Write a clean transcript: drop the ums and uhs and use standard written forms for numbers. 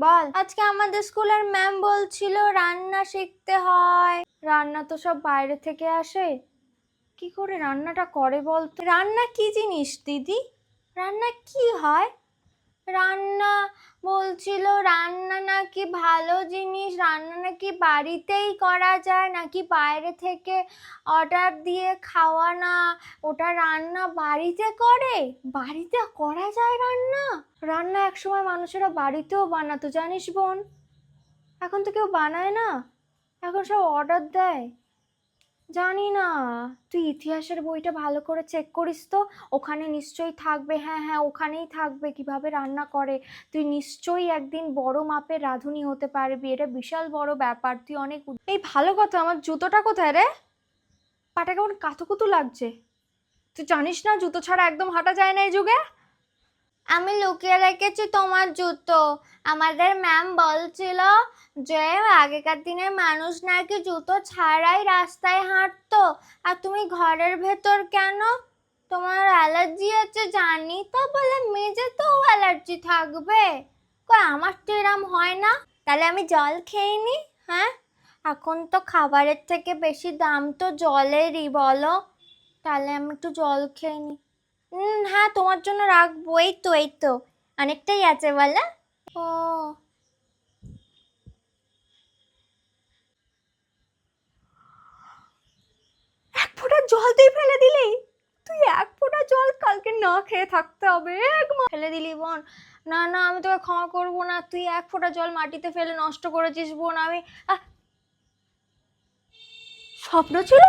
বল। আজকে আমাদের স্কুলের ম্যাম বলছিল রান্না শিখতে হয়। রান্না তো সব বাইরে থেকে আসে, কি করে রান্নাটা করে বলতো? রান্না কি জিনিস দিদি? রান্না কি হয়? রান্না বলছিল রান্না নাকি ভালো জিনিস, রান্না নাকি বাড়িতেই করা যায়, নাকি বাইরে থেকে অর্ডার দিয়ে খাওয়া না, ওটা রান্না বাড়িতে করে। বাড়িতে করা যায় রান্না? রান্না একসময় মানুষেরা বাড়িতেও বানাতো জানিস বোন, এখন তো কেউ বানায় না, এখন সব অর্ডার দেয়। জানি না, তুই ইতিহাসের বইটা ভালো করে চেক করিস তো, ওখানে নিশ্চয়ই থাকবে। হ্যাঁ হ্যাঁ, ওখানেই থাকবে কিভাবে রান্না করে। তুই নিশ্চয়ই একদিন বড় মাপের রাঁধুনি হতে পারবি, এটা বিশাল বড় ব্যাপার। তুই অনেক এই ভালো কথা। আমার জুতোটা কোথায় রে? পাটা কেমন কাতুকুতু লাগছে। তুই জানিস না জুতো ছাড়া একদম হাঁটা যায় না এই যুগে? আমি লুকিয়ে রেখেছি তোমার জুতো। আমাদের ম্যাম বলছিল যে আগেকার দিনের মানুষ নাকি জুতো ছাড়াই রাস্তায় হাঁটতো, আর তুমি ঘরের ভেতর কেন? তোমার অ্যালার্জি আছে জানি তো, বলে মেঝেতেও অ্যালার্জি থাকবে? কই আমার তো এরম হয় না। তাহলে আমি জল খেয়ে নি? হ্যাঁ, এখন তো খাবারের থেকে বেশি দাম তো জলেরই, বলো। তাহলে আমি একটু জল খেয়ে নি। হ্যাঁ, তোমার জন্য রাখবো। এই তো এই তো, অনেকটাই আছে বলে। ও, এক ফোঁটা জল তুই ফেলে দিলি? তুই এক ফোঁটা জল কালকে না খেয়ে থাকতে হবে, ফেলে দিলি বোন। না না, আমি তোকে ক্ষমা করবো না। তুই এক ফোঁটা জল মাটিতে ফেলে নষ্ট করেছিস বোন। আমি স্বপ্ন ছিল।